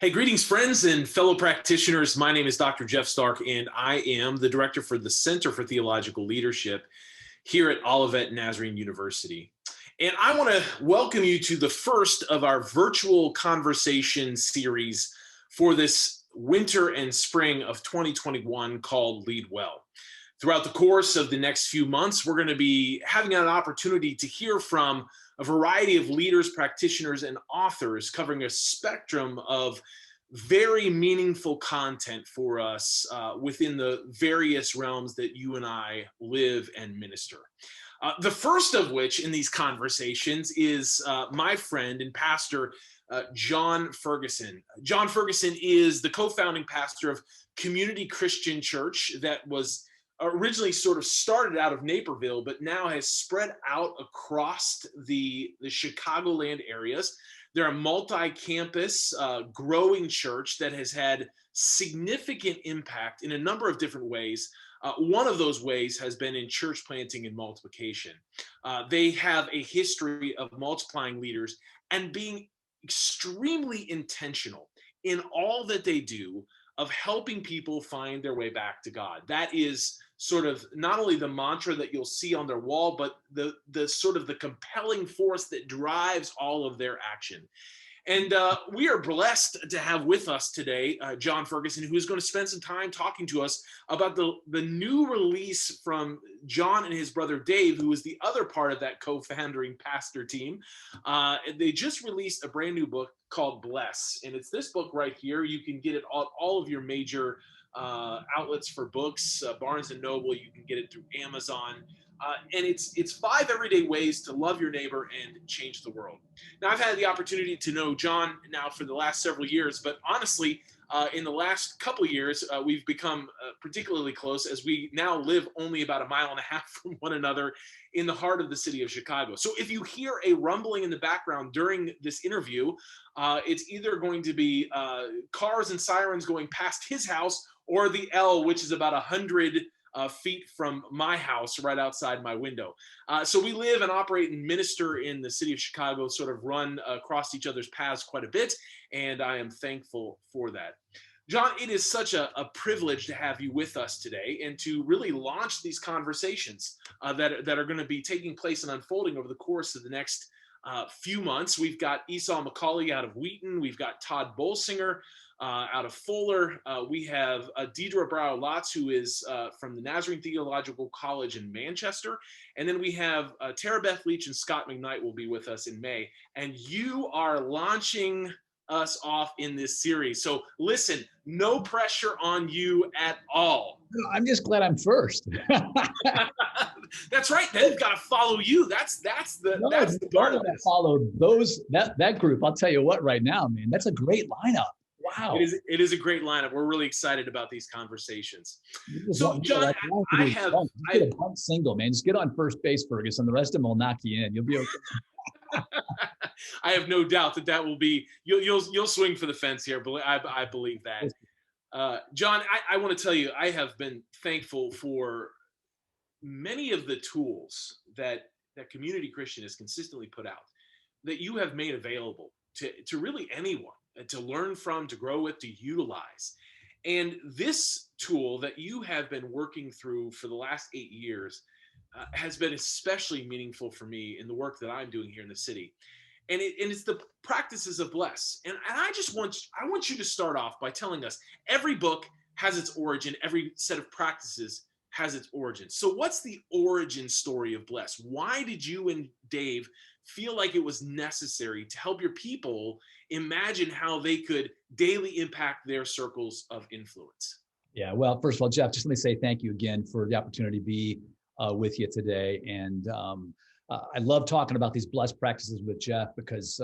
Hey, greetings, friends and fellow practitioners. My name is Dr. Jeff Stark, and I am the director for the Center for Theological Leadership here at Olivet Nazarene University. And I want to welcome you to the first of our virtual conversation series for this winter and spring of 2021 called Lead Well. Throughout the course of the next few months, we're going to be having an opportunity to hear from a variety of leaders, practitioners, and authors covering a spectrum of very meaningful content for us within the various realms that you and I live and minister. The first of which in these conversations is my friend and pastor, Jon Ferguson. Jon Ferguson is the co-founding pastor of Community Christian Church that was originally sort of started out of Naperville, but now has spread out across the Chicagoland areas. They're a multi-campus, growing church that has had significant impact in a number of different ways. One of those ways has been in church planting and multiplication. They have a history of multiplying leaders and being extremely intentional in all that they do of helping people find their way back to God. That is sort of not only the mantra that you'll see on their wall, but the sort of the compelling force that drives all of their action. And we are blessed to have with us today Jon Ferguson, who is going to spend some time talking to us about the new release from Jon and his brother Dave, who is the other part of that co-founding pastor team. They just released a brand new book called Bless, and it's this book right here. You can get it on all of your major outlets for books, Barnes and Noble. You can get it through Amazon. And it's 5 everyday ways to love your neighbor and change the world. Now, I've had the opportunity to know Jon now for the last several years, but honestly, in the last couple of years, we've become particularly close as we now live only about 1.5 miles from one another in the heart of the city of Chicago. So if you hear a rumbling in the background during this interview, it's either going to be cars and sirens going past his house or the L, which is about 100 feet from my house right outside my window. So we live and operate and minister in the city of Chicago, sort of run across each other's paths quite a bit, and I am thankful for that. Jon, it is such a privilege to have you with us today and to really launch these conversations that are going to be taking place and unfolding over the course of the next few months. We've got Esau McCauley out of Wheaton. We've got Todd Bolsinger out of Fuller. We have Deidre Brow-Lotz, who is from the Nazarene Theological College in Manchester. And then we have Tara Beth Leach and Scott McKnight will be with us in May. And you are launching us off in this series. So listen, no pressure on you at all. I'm just glad I'm first. That's right. They've got to follow you. That's the part of it. Follow that group. I'll tell you what, right now, man, that's a great lineup. Wow. It is a great lineup. We're really excited about these conversations. So, Jon, I have a bunt single, man. Just get on first base, Ferguson. The rest of them will knock you in. You'll be okay. I have no doubt that will be you'll swing for the fence here. But I believe that. Jon, I want to tell you, I have been thankful for many of the tools that Community Christian has consistently put out, that you have made available to really anyone, to learn from, to grow with, to utilize. And this tool that you have been working through for the last 8 years has been especially meaningful for me in the work that I'm doing here in the city. And it's the practices of Bless. And I want you to start off by telling us every book has its origin, every set of practices has its origin. So what's the origin story of Bless? Why did you and Dave feel like it was necessary to help your people imagine how they could daily impact their circles of influence? Yeah, well, first of all, Jeff, just let me say thank you again for the opportunity to be with you today. And I love talking about these blessed practices with Jeff because,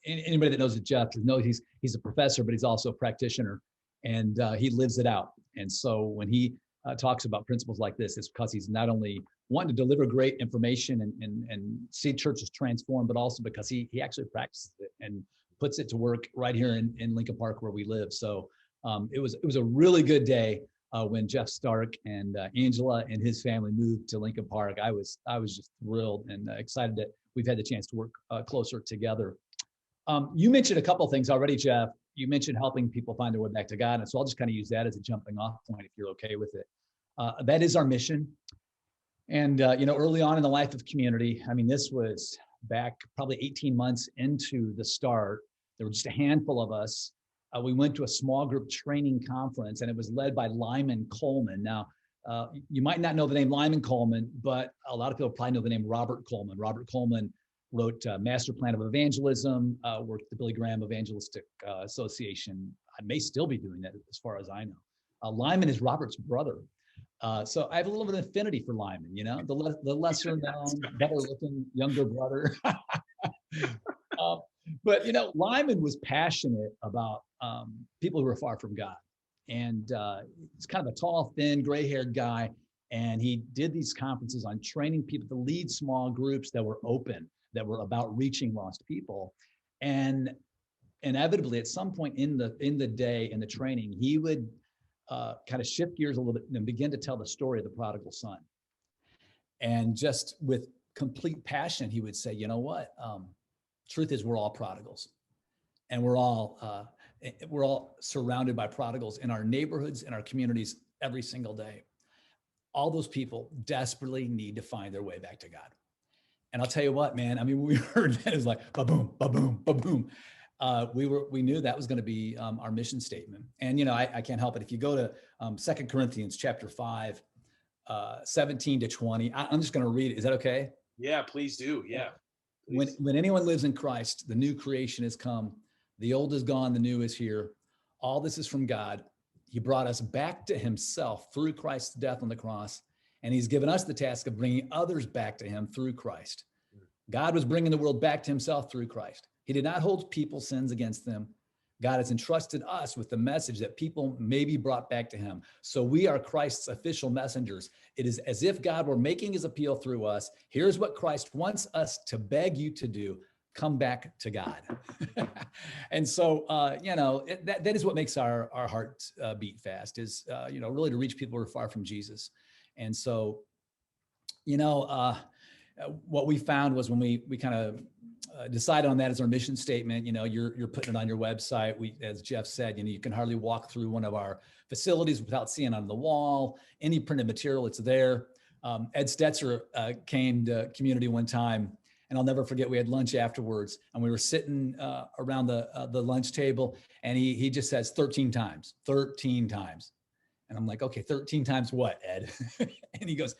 anybody that knows Jeff knows he's a professor, but he's also a practitioner, and he lives it out. And so when he talks about principles like this, it's because he's not only wanting to deliver great information and see churches transform, but also because he actually practices it and puts it to work right here in Lincoln Park where we live. So it was a really good day when Jeff Stark and Angela and his family moved to Lincoln Park. I was just thrilled and excited that we've had the chance to work closer together. You mentioned a couple of things already, Jeff. you mentioned helping people find their way back to God. And so I'll just kind of use that as a jumping off point if you're okay with it. That is our mission. And, early on in the life of community, I mean, this was back probably 18 months into the start. There were just a handful of us. We went to a small group training conference, and it was led by Lyman Coleman. Now, you might not know the name Lyman Coleman, but a lot of people probably know the name Robert Coleman. Robert Coleman wrote Master Plan of Evangelism, worked at the Billy Graham Evangelistic Association. I may still be doing that as far as I know. Lyman is Robert's brother. So I have a little bit of affinity for Lyman, the lesser known, better looking younger brother. But Lyman was passionate about people who are far from God. And he's kind of a tall, thin, gray-haired guy. And he did these conferences on training people to lead small groups that were open, that were about reaching lost people. And inevitably, at some point in the day, in the training, he would kind of shift gears a little bit and begin to tell the story of the prodigal son. And just with complete passion, he would say, you know what? Truth is, we're all prodigals, and we're all surrounded by prodigals in our neighborhoods, in our communities every single day. All those people desperately need to find their way back to God. And I'll tell you what, man, I mean, we heard that, it was like, ba-boom, ba-boom, ba-boom. We knew that was going to be our mission statement. And, I can't help it. If you go to 2 Corinthians chapter 5, 17 to 20, I'm just going to read it. Is that okay? Yeah, please do. Yeah. Please. When anyone lives in Christ, the new creation has come. The old is gone. The new is here. All this is from God. He brought us back to himself through Christ's death on the cross. And he's given us the task of bringing others back to him through Christ. God was bringing the world back to himself through Christ. He did not hold people's sins against them. God has entrusted us with the message that people may be brought back to him. So we are Christ's official messengers. It is as if God were making his appeal through us. Here's what Christ wants us to beg you to do. Come back to God. And so, that is what makes our heart beat fast, is, really to reach people who are far from Jesus. And so, what we found was when we kind of decided on that as our mission statement, you're putting it on your website. As Jeff said, you can hardly walk through one of our facilities without seeing on the wall, any printed material, it's there. Ed Stetzer came to community one time, and I'll never forget, we had lunch afterwards, and we were sitting around the lunch table, and he just says 13 times. And I'm like, okay, 13 times what, Ed? And he goes,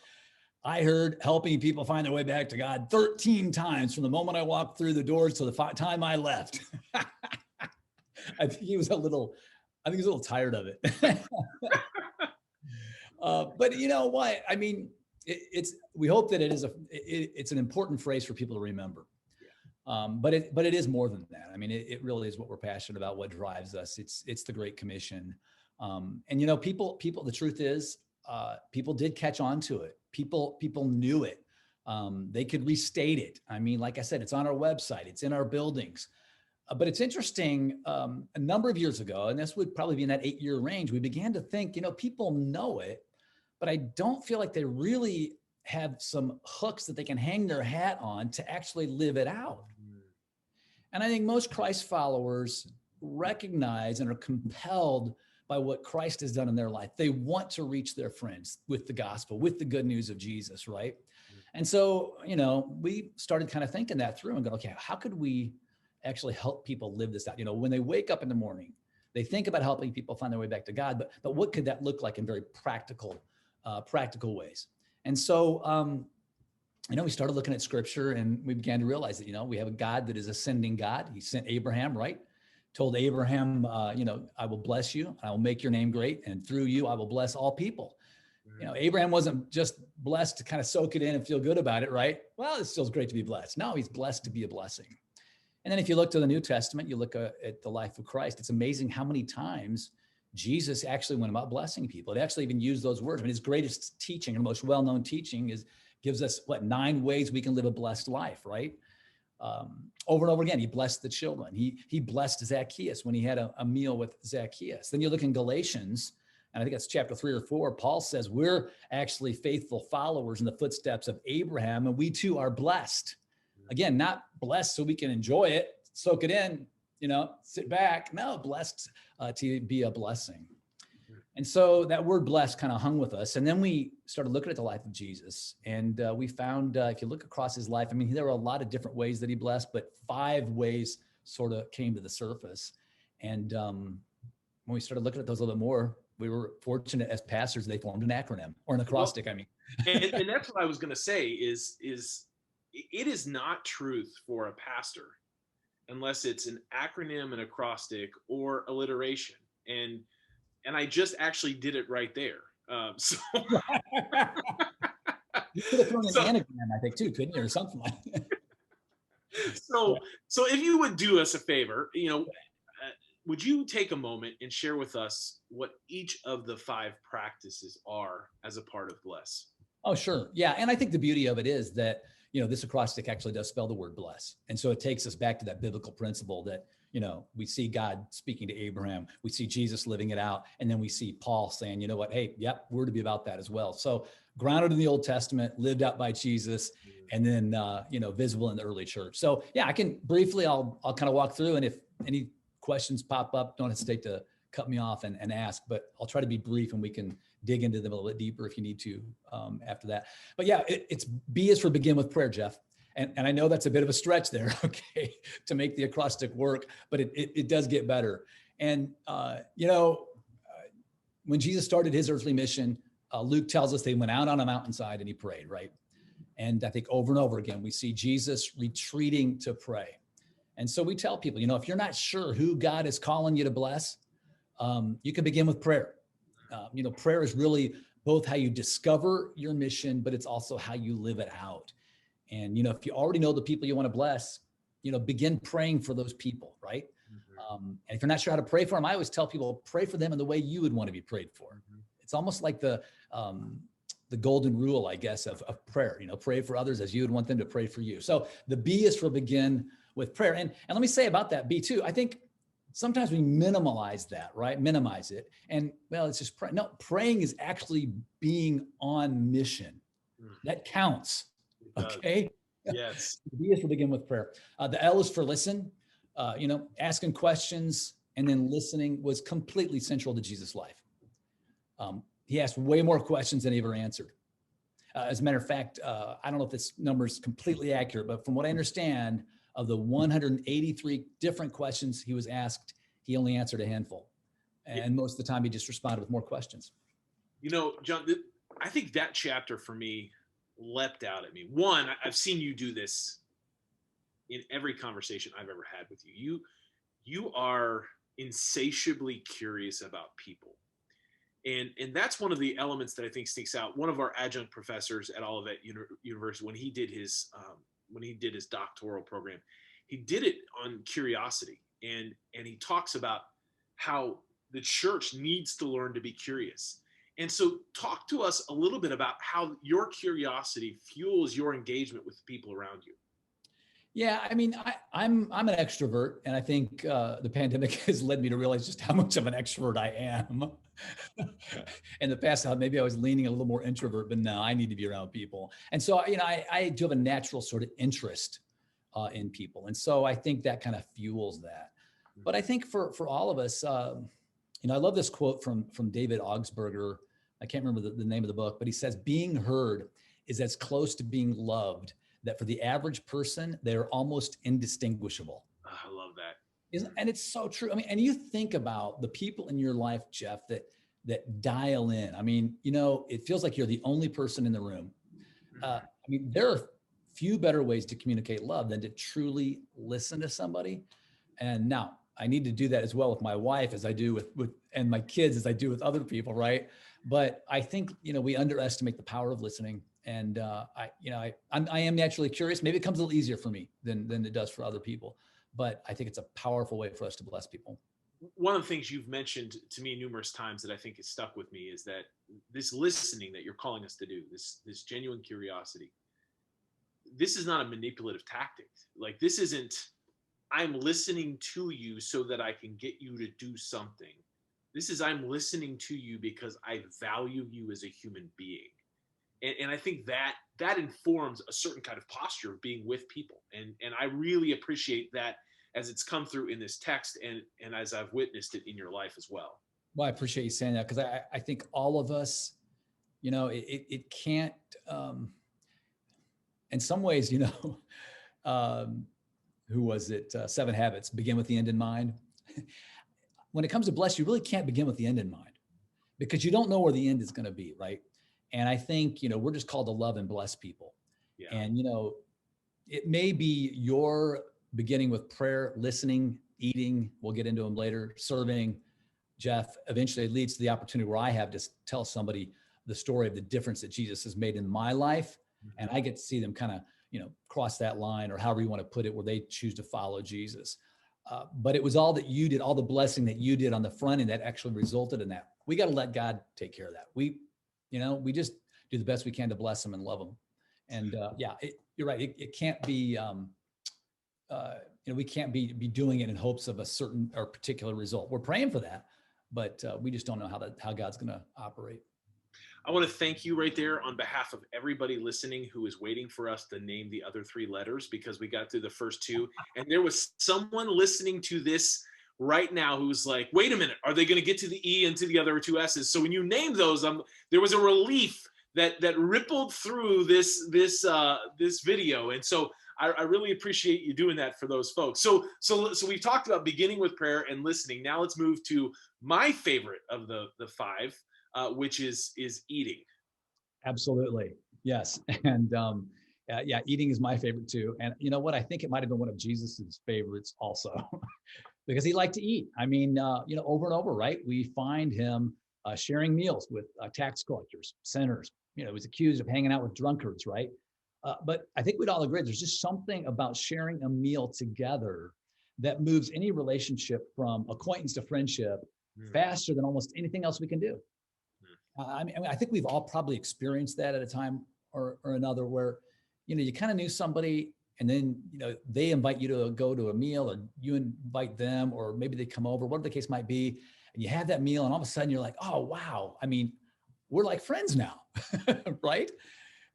I heard helping people find their way back to God 13 times from the moment I walked through the doors to the time I left. I think he was a little tired of it. But you know what? I mean, we hope that it's an important phrase for people to remember. But it is more than that. I mean, it really is what we're passionate about, what drives us. It's the Great Commission. And people, the truth is, people did catch on to it. People knew it. They could restate it. I mean, like I said, it's on our website, it's in our buildings. But it's interesting, a number of years ago, and this would probably be in that 8-year range, we began to think, people know it, but I don't feel like they really have some hooks that they can hang their hat on to actually live it out. And I think most Christ followers recognize and are compelled by what Christ has done in their life. They want to reach their friends with the gospel, with the good news of Jesus, right? And so, we started kind of thinking that through and go, okay, how could we actually help people live this out? When they wake up in the morning, they think about helping people find their way back to God, but what could that look like in very practical ways? And so, we started looking at scripture, and we began to realize that, we have a God that is a sending God. He sent Abraham, right? Told Abraham, I will bless you, I will make your name great, and through you, I will bless all people. Abraham wasn't just blessed to kind of soak it in and feel good about it, right? Well, it's still great to be blessed. No, he's blessed to be a blessing. And then if you look to the New Testament, you look at the life of Christ, it's amazing how many times Jesus actually went about blessing people. It actually even used those words. I mean, his greatest teaching and most well-known teaching gives us 9 ways we can live a blessed life, right? Over and over again, he blessed the children. He blessed Zacchaeus when he had a meal with Zacchaeus. Then you look in Galatians, and I think that's chapter 3 or 4, Paul says we're actually faithful followers in the footsteps of Abraham, and we too are blessed. Again, not blessed so we can enjoy it, soak it in, sit back. No, blessed to be a blessing. And so that word blessed kind of hung with us. And then we started looking at the life of Jesus. And we found, if you look across his life, I mean, there were a lot of different ways that he blessed, but 5 ways sort of came to the surface. And when we started looking at those a little bit more, we were fortunate as pastors, they formed an acronym or an acrostic, I mean. and that's what I was going to say is it is not truth for a pastor unless it's an acronym, an acrostic, or alliteration. And I just actually did it right there. So you could have thrown an anagram, I think, too, couldn't you, or something like that? So if you would do us a favor, would you take a moment and share with us what each of the 5 practices are as a part of bless? Oh, sure. Yeah. And I think the beauty of it is that, this acrostic actually does spell the word bless. And so it takes us back to that biblical principle that, we see God speaking to Abraham, we see Jesus living it out, and then we see Paul saying, you know what, hey, yep, we're to be about that as well. So grounded in the Old Testament, lived out by Jesus, and then, visible in the early church. So yeah, I can briefly, I'll kind of walk through, and if any questions pop up, don't hesitate to cut me off and ask, but I'll try to be brief and we can dig into them a little bit deeper if you need to after that. But yeah, it's B is for begin with prayer, Jeff. And I know that's a bit of a stretch there, okay, to make the acrostic work, but it does get better. And, when Jesus started his earthly mission, Luke tells us they went out on a mountainside and he prayed, right? And I think over and over again, we see Jesus retreating to pray. And so we tell people, if you're not sure who God is calling you to bless, you can begin with prayer. Prayer is really both how you discover your mission, but it's also how you live it out. And, if you already know the people you want to bless, begin praying for those people, right? Mm-hmm. And if you're not sure how to pray for them, I always tell people, pray for them in the way you would want to be prayed for. Mm-hmm. It's almost like the golden rule, I guess, of prayer, pray for others as you would want them to pray for you. So the B is for begin with prayer. And let me say about that B too, I think sometimes we minimize that, right? Minimize it. And it's just pray. No, praying is actually being on mission. That counts. Okay. Yes. The B is for begin with prayer. The L is for listen. Asking questions and then listening was completely central to Jesus' life. He asked way more questions than he ever answered. As a matter of fact, I don't know if this number is completely accurate, but from what I understand, of the 183 different questions he was asked, he only answered a handful. And most of the time he just responded with more questions. Jon, I think that chapter for me leapt out at me. One, I've seen you do this in every conversation I've ever had with you. You are insatiably curious about people. And that's one of the elements that I think sticks out. One of our adjunct professors at Olivet University, when he did his doctoral program, he did it on curiosity. And he talks about how the church needs to learn to be curious. And so talk to us a little bit about how your curiosity fuels your engagement with the people around you. Yeah, I mean, I'm an extrovert, and I think the pandemic has led me to realize just how much of an extrovert I am. In the past, maybe I was leaning a little more introvert, but no, I need to be around people. And so, I do have a natural sort of interest in people. And so I think that kind of fuels that. But I think for all of us, I love this quote from David Augsburger. I can't remember the name of the book, but he says, being heard is as close to being loved that for the average person, they're almost indistinguishable. Oh, I love that. And it's so true. I mean, and you think about the people in your life, Jeff, that dial in. I mean, it feels like you're the only person in the room. There are few better ways to communicate love than to truly listen to somebody. And now I need to do that as well with my wife as I do with and my kids as I do with other people, right? But I think, we underestimate the power of listening. And I am naturally curious. Maybe it comes a little easier for me than it does for other people. But I think it's a powerful way for us to bless people. One of the things you've mentioned to me numerous times that I think has stuck with me is that this listening that you're calling us to do, this genuine curiosity, this is not a manipulative tactic. Like, this isn't, I'm listening to you so that I can get you to do something. This is, I'm listening to you because I value you as a human being. And I think that informs a certain kind of posture of being with people. And I really appreciate that as it's come through in this text and as I've witnessed it in your life as well. Well, I appreciate you saying that, because I think all of us, it can't, in some ways, who was it? 7 Habits, begin with the end in mind. When it comes to bless, you really can't begin with the end in mind, because you don't know where the end is going to be, right? And I think, we're just called to love and bless people. Yeah. And, it may be your beginning with prayer, listening, eating, we'll get into them later, serving. Jeff, eventually it leads to the opportunity where I have to tell somebody the story of the difference that Jesus has made in my life. And I get to see them kind of, cross that line, or however you want to put it, where they choose to follow Jesus. But it was all that you did, all the blessing that you did on the front end that actually resulted in that. We got to let God take care of that. We just do the best we can to bless them and love them. And you're right. It can't be, we can't be doing it in hopes of a certain or particular result. We're praying for that, but we just don't know how God's going to operate. I want to thank you right there on behalf of everybody listening who is waiting for us to name the other 3 letters, because we got through the first 2. And there was someone listening to this right now who's like, wait a minute, are they going to get to the E and to the other 2 S's? So when you named those, there was a relief that rippled through this video. And so I really appreciate you doing that for those folks. So we've talked about beginning with prayer and listening. Now let's move to my favorite of the 5, which is eating. Absolutely. Yes. And eating is my favorite too. And you know what? I think it might've been one of Jesus's favorites also, because he liked to eat. I mean, over and over, right? We find him sharing meals with tax collectors, sinners. He was accused of hanging out with drunkards, right? But I think we'd all agree there's just something about sharing a meal together that moves any relationship from acquaintance to friendship faster than almost anything else we can do. I think we've all probably experienced that at a time or another, where, you kind of knew somebody, and then, they invite you to go to a meal, or you invite them, or maybe they come over, whatever the case might be. And you have that meal, and all of a sudden you're like, oh, wow. I mean, we're like friends now, right?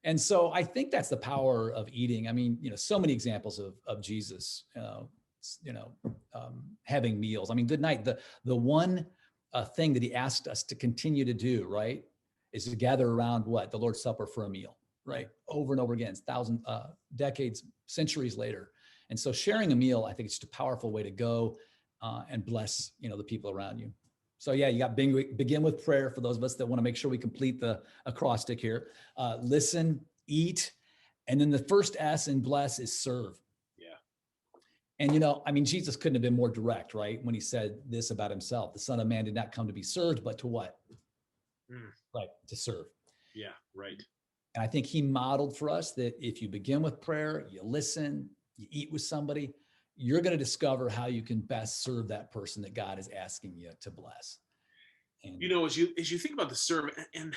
And so I think that's the power of eating. I mean, so many examples of Jesus, having meals. I mean, good night. The one thing that he asked us to continue to do, right, is to gather around the Lord's Supper for a meal, right? Over and over again, decades, centuries later. And so sharing a meal, I think it's just a powerful way to go and bless, the people around you. So yeah, you got begin with prayer for those of us that want to make sure we complete the acrostic here. Listen, eat, and then the first S in bless is serve. And, Jesus couldn't have been more direct, right? When he said this about himself: the Son of Man did not come to be served, but to what? Right, to serve. Yeah, right. And I think he modeled for us that if you begin with prayer, you listen, you eat with somebody, you're going to discover how you can best serve that person that God is asking you to bless. And, as you think about the serve, and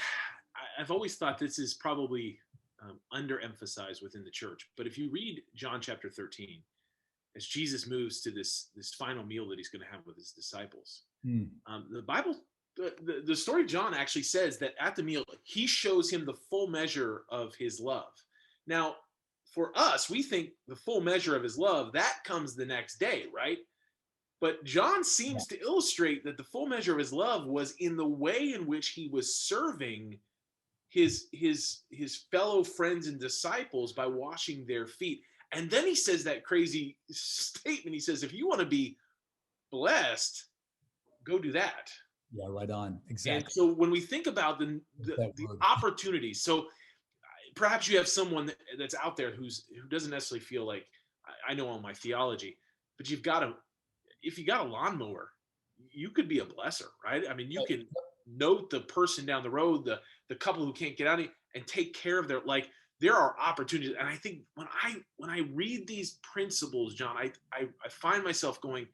I've always thought this is probably underemphasized within the church, but if you read John chapter 13, as Jesus moves to this final meal that he's going to have with his disciples, the Bible, the story of John actually says that at the meal, he shows him the full measure of his love. Now, for us, we think the full measure of his love, that comes the next day, right? But John seems to illustrate that the full measure of his love was in the way in which he was serving his fellow friends and disciples by washing their feet. And then he says that crazy statement. He says, if you want to be blessed, go do that. Yeah, right on. Exactly. And so when we think about the opportunities, so perhaps you have someone that's out there who doesn't necessarily feel like, I know all my theology, but if you got a lawnmower, you could be a blesser, right? I mean, you can note the person down the road, the couple who can't get out and take care of there are opportunities. And I think when I read these principles, John, I find myself going,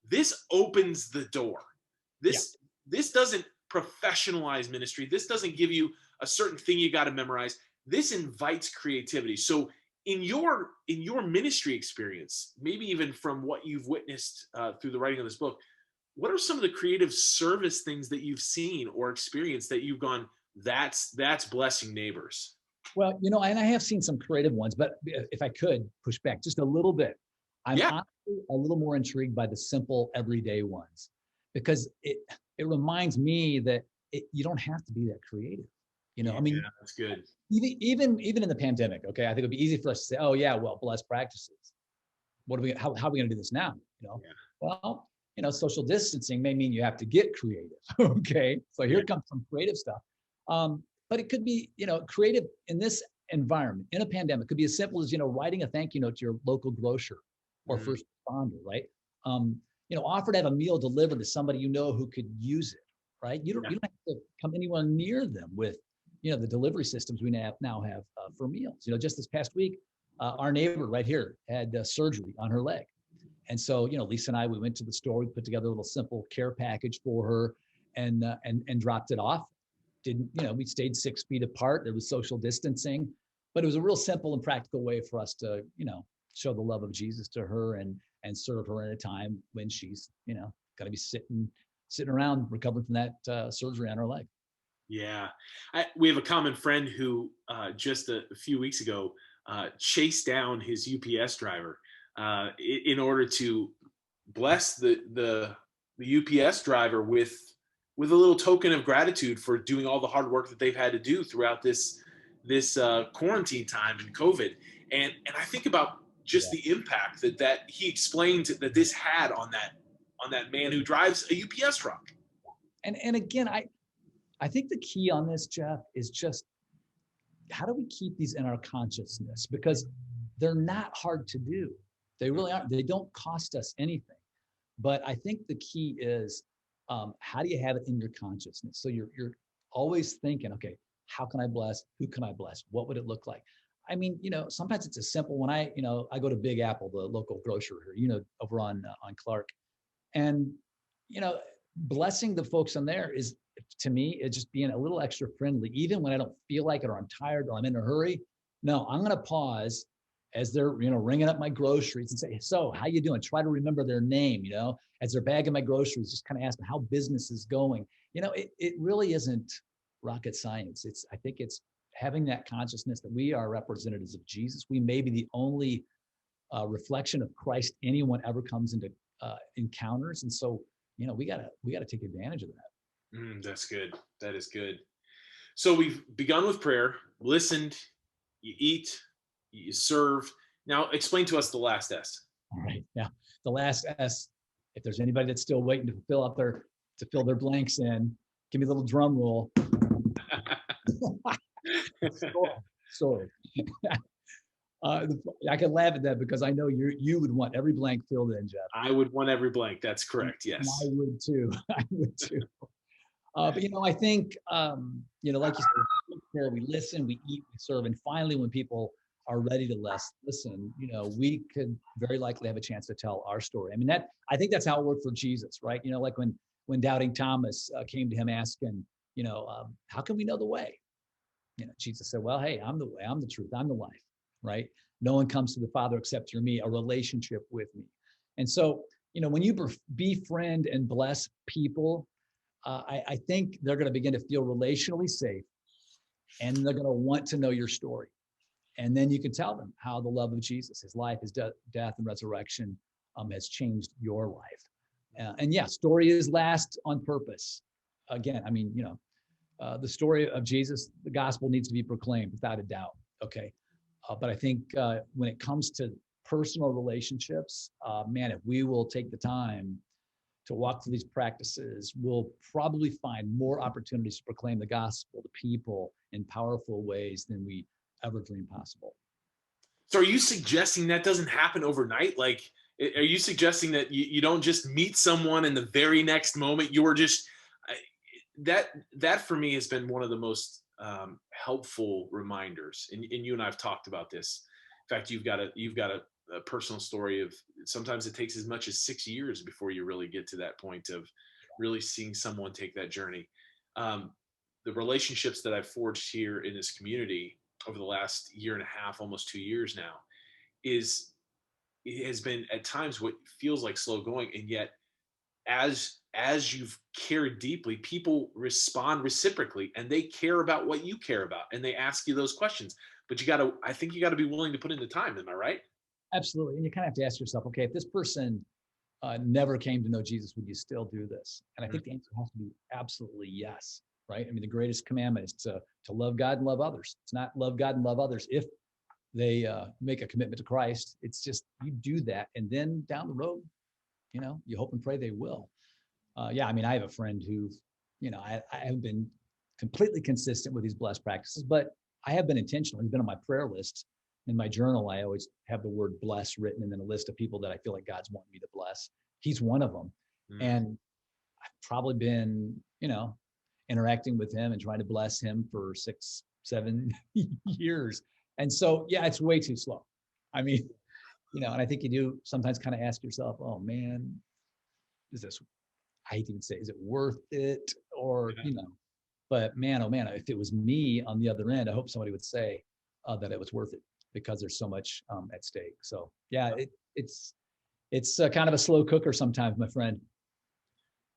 this opens the door. This doesn't professionalize ministry. This doesn't give you a certain thing you got to memorize. This invites creativity. So in your ministry experience, maybe even from what you've witnessed through the writing of this book, what are some of the creative service things that you've seen or experienced that you've gone, that's blessing neighbors? Well, and I have seen some creative ones, but if I could push back just a little bit, I'm Yeah. honestly a little more intrigued by the simple everyday ones because it reminds me that you don't have to be that creative. I Yeah, mean, that's good. even in the pandemic, okay, I think it'd be easy for us to say, oh yeah, well, blessed practices. How are we going to do this now? Yeah. Well, social distancing may mean you have to get creative. Okay, so Yeah. here comes some creative stuff. But it could be, creative in this environment in a pandemic. Could be as simple as writing a thank you note to your local grocer or Mhm. first responder, right? Um, offer to have a meal delivered to somebody who could use it, right? Yeah. You don't have to come anywhere near them with the delivery systems we now have for meals. Just this past week, our neighbor right here had surgery on her leg. And so, Lisa and I, we went to the store, we put together a little simple care package for her and dropped it off. Didn't, we stayed 6 feet apart. There was social distancing, but it was a real simple and practical way for us to, show the love of Jesus to her and serve her in a time when she's, got to be sitting around recovering from that surgery on her leg. Yeah. We have a common friend who just a few weeks ago chased down his UPS driver in order to bless the UPS driver with a little token of gratitude for doing all the hard work that they've had to do throughout this quarantine time and COVID. And I think about just Yeah. the impact that he explained that this had on that man who drives a UPS truck. And again, I think the key on this, Jeff, is just how do we keep these in our consciousness? Because they're not hard to do. They really aren't. They don't cost us anything. But I think the key is how do you have it in your consciousness? So you're always thinking, okay, how can I bless? Who can I bless? What would it look like? I mean, sometimes it's a simple. When I go to Big Apple, the local grocer here, over on Clark, and you know, blessing the folks in there is, to me, it's just being a little extra friendly, even when I don't feel like it or I'm tired or I'm in a hurry. No, I'm going to pause as they're ringing up my groceries and say, so how you doing? Try to remember their name, as they're bagging my groceries, just kind of ask them how business is going. It really isn't rocket science. I think it's having that consciousness that we are representatives of Jesus. We may be the only reflection of Christ anyone ever comes into encounters, and so we gotta take advantage of that. That's good. That is good. So we've begun with prayer, listened, you eat, you serve. Now explain to us the last S. All right, yeah. The last S. If there's anybody that's still waiting to fill their blanks in, give me a little drum roll. Sorry. I can laugh at that because I know you would want every blank filled in, Jeff. I would want every blank. That's correct. And I Yes. would too. I would too. But I think like you said, we listen, we eat, we serve, and finally, when people are ready to listen, we could very likely have a chance to tell our story. I mean, I think that's how it worked for Jesus, right? Like when doubting Thomas came to him asking, how can we know the way? Jesus said, well, hey, I'm the way, I'm the truth, I'm the life, right? No one comes to the Father except through me, a relationship with me. And so, when you befriend and bless people, I think they're going to begin to feel relationally safe, and they're going to want to know your story. And then you can tell them how the love of Jesus, his life, his death and resurrection has changed your life. And yeah, story is last on purpose. Again, I mean, the story of Jesus, the gospel needs to be proclaimed without a doubt. Okay. But I think when it comes to personal relationships, man, if we will take the time to walk through these practices, we'll probably find more opportunities to proclaim the gospel to people in powerful ways than we ever dreamed possible. So are you suggesting that doesn't happen overnight? Like, are you suggesting that you don't just meet someone in the very next moment? You're just that for me has been one of the most helpful reminders. And you and I have talked about this. In fact, you've got a personal story of sometimes it takes as much as 6 years before you really get to that point of really seeing someone take that journey. Um, the relationships that I've forged here in this community over the last year and a half, almost 2 years now, is it has been at times what feels like slow going, and yet as you've cared deeply, people respond reciprocally, and they care about what you care about, and they ask you those questions. But I think you got to be willing to put in the time. Am I right? Absolutely. And you kind of have to ask yourself, okay, if this person never came to know Jesus, would you still do this? And I think the answer has to be absolutely yes, right? I mean, the greatest commandment is to love God and love others. It's not love God and love others if they make a commitment to Christ. It's just you do that, and then down the road, you hope and pray they will. Yeah, I mean, I have a friend who, I have been completely consistent with these blessed practices, but I have been intentional. He's been on my prayer list. In my journal, I always have the word bless written and then a list of people that I feel like God's wanting me to bless. He's one of them. And I've probably been, interacting with him and trying to bless him for 6, 7 years. And so, yeah, it's way too slow. I mean, and I think you do sometimes kind of ask yourself, oh man, is this, I hate to even say, is it worth it? Or, but man, oh man, if it was me on the other end, I hope somebody would say that it was worth it because there's so much at stake. So yeah, it's kind of a slow cooker sometimes, my friend.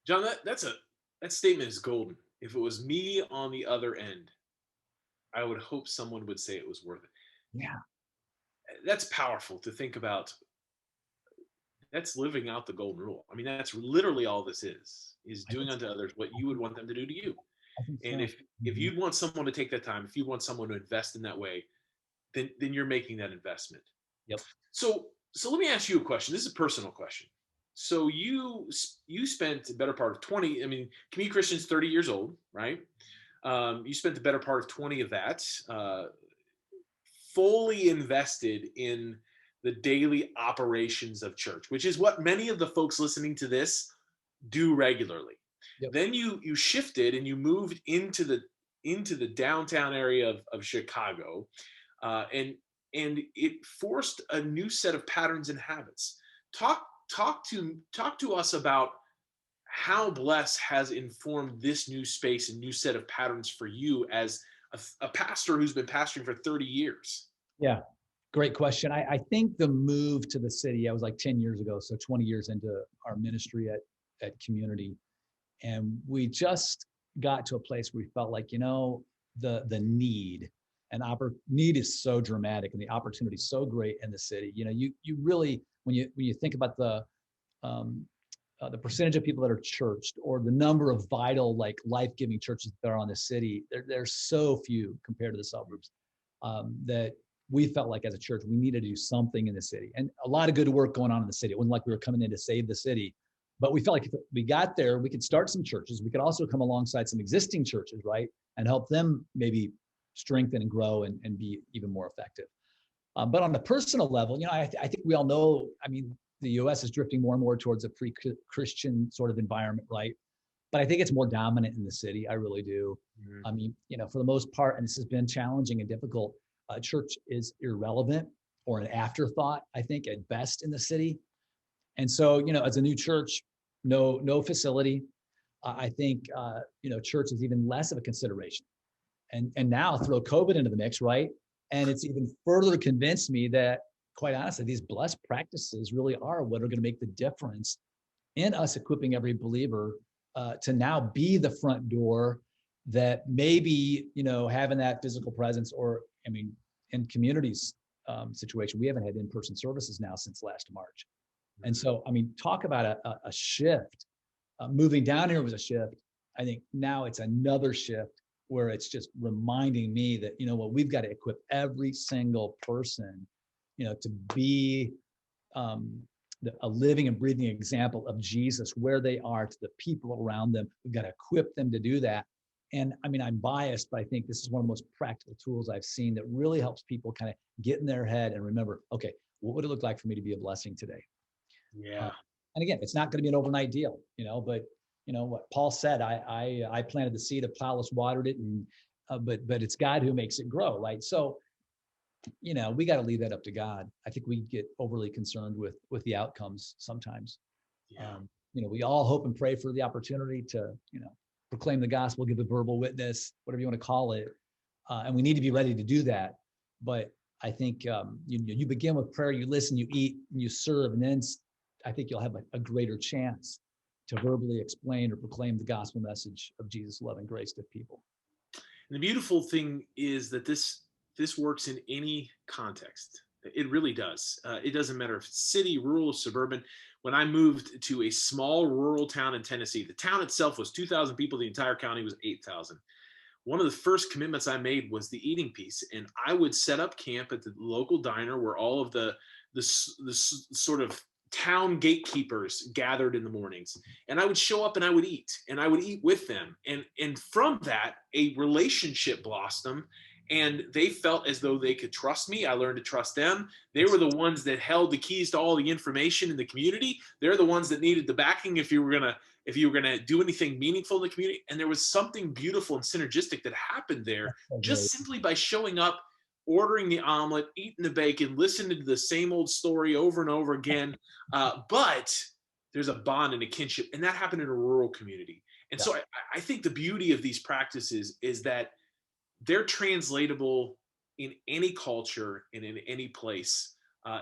John, that statement is golden. If it was me on the other end, I would hope someone would say it was worth it. Yeah. That's powerful to think about. That's living out the golden rule. I mean, that's literally all this is doing unto others what you would want them to do to you. And So. if you'd want someone to take that time, if you want someone to invest in that way, then you're making that investment. Yep. So let me ask you a question. This is a personal question. So you spent the better part of 20. I mean, Community Christian's 30 years old, right? You spent the better part of 20 of that fully invested in the daily operations of church, which is what many of the folks listening to this do regularly. Yep. Then you shifted and you moved into the downtown area of Chicago, and it forced a new set of patterns and habits. Talk to us about how Bless has informed this new space and new set of patterns for you as a pastor who's been pastoring for 30 years. Yeah, great question. I think the move to the city, I was like 10 years ago, so 20 years into our ministry at Community. And we just got to a place where we felt like, the need need is so dramatic and the opportunity is so great in the city. You really, when you think about the percentage of people that are churched or the number of vital, like life-giving churches that are on the city, there's so few compared to the suburbs, that we felt like as a church, we needed to do something in the city, and a lot of good work going on in the city. It wasn't like we were coming in to save the city, but we felt like if we got there, we could start some churches. We could also come alongside some existing churches, right? And help them maybe strengthen and grow and be even more effective. But on a personal level, I think we all know, I mean, the US is drifting more and more towards a pre-Christian sort of environment, right? But I think it's more dominant in the city. I really do. I mean, for the most part, and this has been challenging and difficult, church is irrelevant or an afterthought, I think, at best in the city. And so, as a new church, no facility, I think, church is even less of a consideration. And now throw COVID into the mix, right? And it's even further convinced me that, quite honestly, these blessed practices really are what are going to make the difference in us equipping every believer to now be the front door that maybe, having that physical presence, or, I mean, in Community's situation, we haven't had in-person services now since last March. And so, I mean, talk about a shift. Moving down here was a shift. I think now it's another shift where it's just reminding me that, we've got to equip every single person, to be a living and breathing example of Jesus where they are to the people around them. We've got to equip them to do that. And I mean, I'm biased, but I think this is one of the most practical tools I've seen that really helps people kind of get in their head and remember, okay, what would it look like for me to be a blessing today? Yeah. And again, it's not going to be an overnight deal, but what Paul said, I planted the seed, Apollos watered it, and but it's God who makes it grow, right? So, we got to leave that up to God. I think we get overly concerned with the outcomes sometimes. Yeah. We all hope and pray for the opportunity to, proclaim the gospel, give a verbal witness, whatever you want to call it, and we need to be ready to do that. But I think you begin with prayer, you listen, you eat, and you serve, and then I think you'll have a greater chance to verbally explain or proclaim the gospel message of Jesus' love and grace to people. And the beautiful thing is that this works in any context. It really does. It doesn't matter if it's city, rural, suburban. When I moved to a small rural town in Tennessee, the town itself was 2,000 people. The entire county was 8,000. One of the first commitments I made was the eating piece, and I would set up camp at the local diner where all of the sort of town gatekeepers gathered in the mornings, and I would show up and I would eat, and I would eat with them, and from that a relationship blossomed, and they felt as though they could trust me. I learned to trust them. They were the ones that held the keys to all the information in the community. They're the ones that needed the backing if you were gonna do anything meaningful in the community. And there was something beautiful and synergistic that happened there just simply by showing up, ordering the omelet, eating the bacon, listening to the same old story over and over again. But there's a bond and a kinship, and that happened in a rural community. And so I think the beauty of these practices is that they're translatable in any culture and in any place.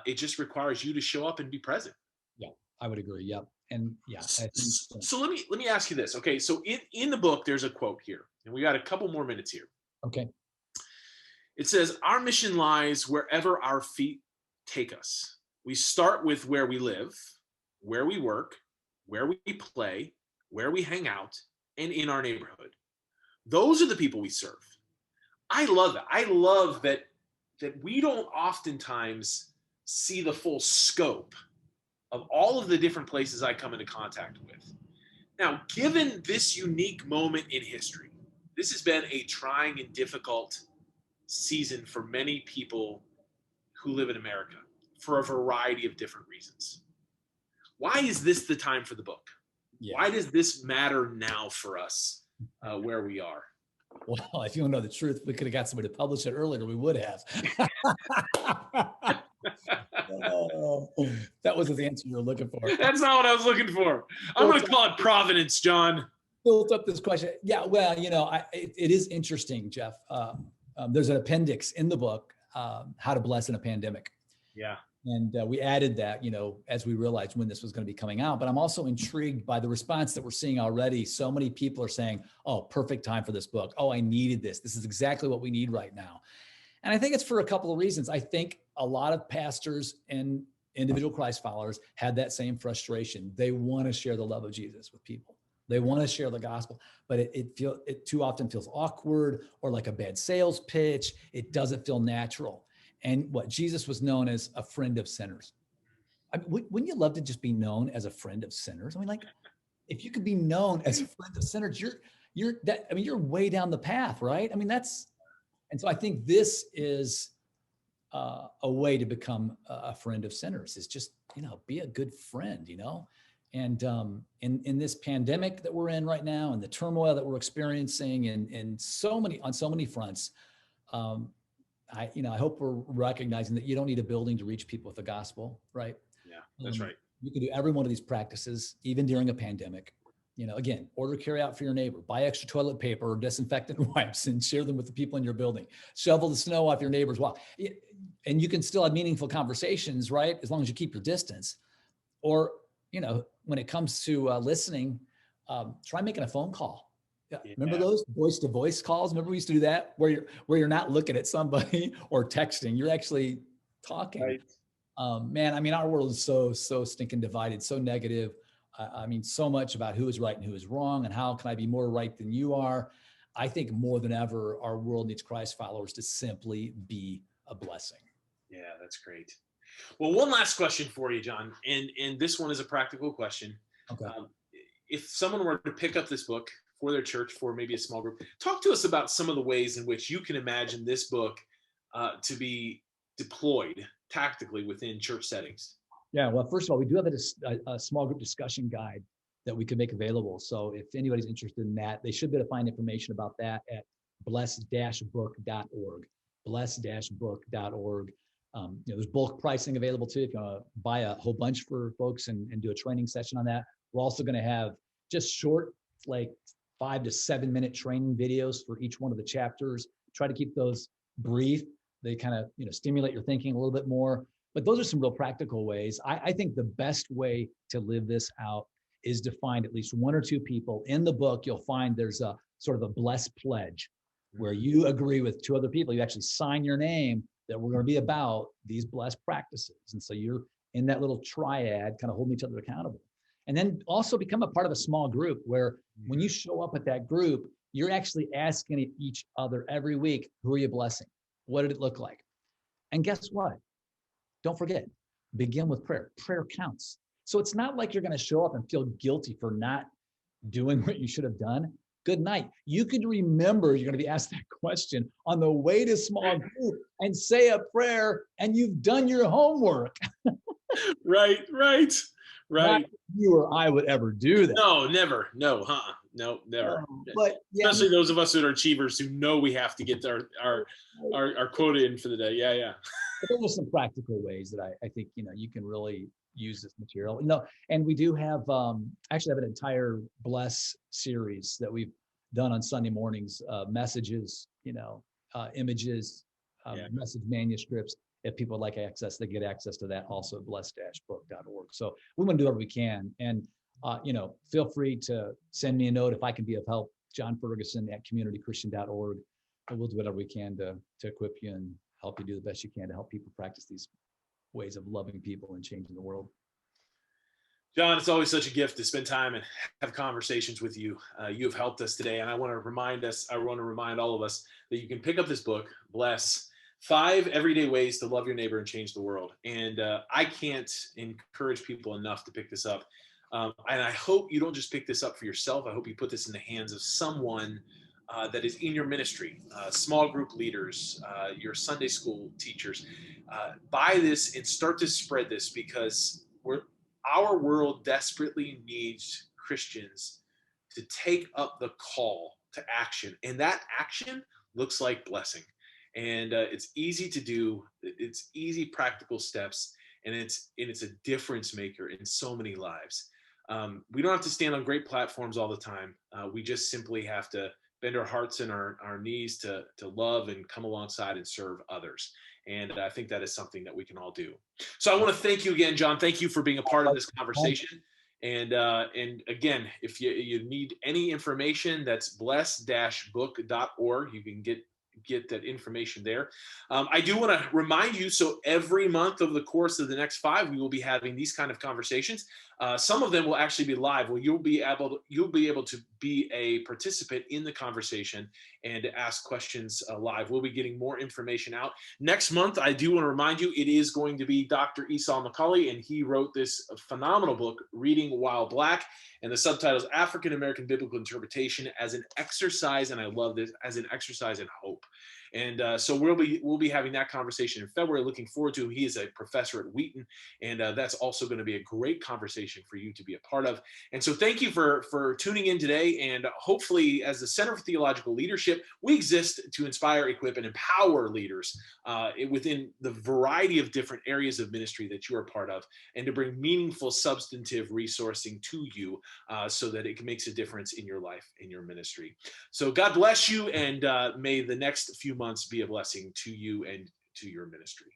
It just requires you to show up and be present. Yeah, I would agree. Yep. And yeah, I think, so let me ask you this. Okay, so in the book there's a quote here, and we got a couple more minutes here. Okay. It says, "Our mission lies wherever our feet take us. We start with where we live, where we work, where we play, where we hang out, and in our neighborhood. Those are the people we serve." I love that. I love that we don't oftentimes see the full scope of all of the different places I come into contact with. Now, given this unique moment in history, this has been a trying and difficult season for many people who live in America for a variety of different reasons. Why is this the time for the book? Yeah. Why does this matter now for us where we are? Well, if you want to know the truth, we could have got somebody to publish it earlier. We would have. That was the answer you were looking for. That's not what I was looking for. I'm going to call it Providence, John. Built up this question. Yeah, well, it is interesting, Jeff. There's an appendix in the book, How to Bless in a Pandemic. Yeah. And we added that, as we realized when this was going to be coming out. But I'm also intrigued by the response that we're seeing already. So many people are saying, "Oh, perfect time for this book. Oh, I needed this. This is exactly what we need right now." And I think it's for a couple of reasons. I think a lot of pastors and individual Christ followers had that same frustration. They want to share the love of Jesus with people. They want to share the gospel, but it too often feels awkward or like a bad sales pitch. It doesn't feel natural. And what Jesus was known as a friend of sinners. I mean, wouldn't you love to just be known as a friend of sinners? I mean, like, if you could be known as a friend of sinners, you're way down the path, right? I mean, and so I think this is a way to become a friend of sinners, is just, be a good friend, And in this pandemic that we're in right now, and the turmoil that we're experiencing on so many fronts, I hope we're recognizing that you don't need a building to reach people with the gospel, right? Yeah, that's right. You can do every one of these practices, even during a pandemic. Again, order carry out for your neighbor, buy extra toilet paper or disinfectant wipes and share them with the people in your building, shovel the snow off your neighbor's wall. And you can still have meaningful conversations, right? As long as you keep your distance. Or, when it comes to listening, try making a phone call. Yeah. Remember those voice-to-voice calls? Remember we used to do that where you're not looking at somebody or texting, you're actually talking. Right. Man, I mean, our world is so stinking divided, so negative. I mean, so much about who is right and who is wrong, and how can I be more right than you are? I think more than ever, our world needs Christ followers to simply be a blessing. Yeah, that's great. Well, one last question for you, John, and this one is a practical question. Okay. If someone were to pick up this book for their church, for maybe a small group, talk to us about some of the ways in which you can imagine this book to be deployed tactically within church settings. Yeah, well, first of all, we do have a small group discussion guide that we can make available. So if anybody's interested in that, they should be able to find information about that at bless-book.org, bless-book.org. There's bulk pricing available too if you want to buy a whole bunch for folks and do a training session on that. We're also going to have just short, like 5 to 7 minute training videos for each one of the chapters. Try to keep those brief. They kind of, stimulate your thinking a little bit more. But those are some real practical ways. I think the best way to live this out is to find at least 1 or 2 people. In the book, you'll find there's a sort of a blessed pledge where you agree with 2 other people. You actually sign your name that we're going to be about these blessed practices. And so you're in that little triad, kind of holding each other accountable. And then also become a part of a small group where when you show up at that group, you're actually asking each other every week, who are you blessing? What did it look like? And guess what? Don't forget, begin with prayer. Prayer counts. So it's not like you're going to show up and feel guilty for not doing what you should have done. Good night. You could remember you're going to be asked that question on the way to small group and say a prayer, and you've done your homework. Right. Not you or I would ever do that. No, never. No, no, never. But yeah, especially those of us that are achievers who know we have to get our quota in for the day. Yeah. But those are some practical ways that I think you can really use this material. And we do have actually have an entire Bless series that we've done on Sunday mornings, messages, images, message manuscripts. If people would like access, they get access to that also at bless-book.org. So we want to do whatever we can. And feel free to send me a note if I can be of help. Jon Ferguson at communitychristian.org. And we'll do whatever we can to equip you and help you do the best you can to help people practice these ways of loving people and changing the world. Jon, it's always such a gift to spend time and have conversations with you. You have helped us today. And I want to remind all of us that you can pick up this book, Bless, 5 Everyday Ways to Love Your Neighbor and Change the World. And I can't encourage people enough to pick this up. And I hope you don't just pick this up for yourself. I hope you put this in the hands of someone that is in your ministry, small group leaders, your Sunday school teachers. Buy this and start to spread this, because our world desperately needs Christians to take up the call to action. And that action looks like blessing. And it's easy to do. It's easy, practical steps. And it's a difference maker in so many lives. We don't have to stand on great platforms all the time. We just simply have to bend our hearts and our knees to love and come alongside and serve others. And I think that is something that we can all do. So I want to thank you again, Jon. Thank you for being a part of this conversation. And again, if you need any information, that's bless-book.org. You can get that information there. I do want to remind you, so every month over the course of the next 5, we will be having these kind of conversations. Some of them will actually be live, where you'll be able to be a participant in the conversation and ask questions live. We'll be getting more information out. Next month, I do want to remind you, it is going to be Dr. Esau McCaulley, and he wrote this phenomenal book, Reading While Black, and the subtitle is African American Biblical Interpretation as an Exercise, and I love this, as an exercise in hope. And so we'll be having that conversation in February. Looking forward to. He is a professor at Wheaton, and that's also going to be a great conversation for you to be a part of. And so thank you for tuning in today. And hopefully, as the Center for Theological Leadership, we exist to inspire, equip, and empower leaders within the variety of different areas of ministry that you are part of, and to bring meaningful, substantive resourcing to you so that it makes a difference in your life, in your ministry. So God bless you, and may the next few months be a blessing to you and to your ministry.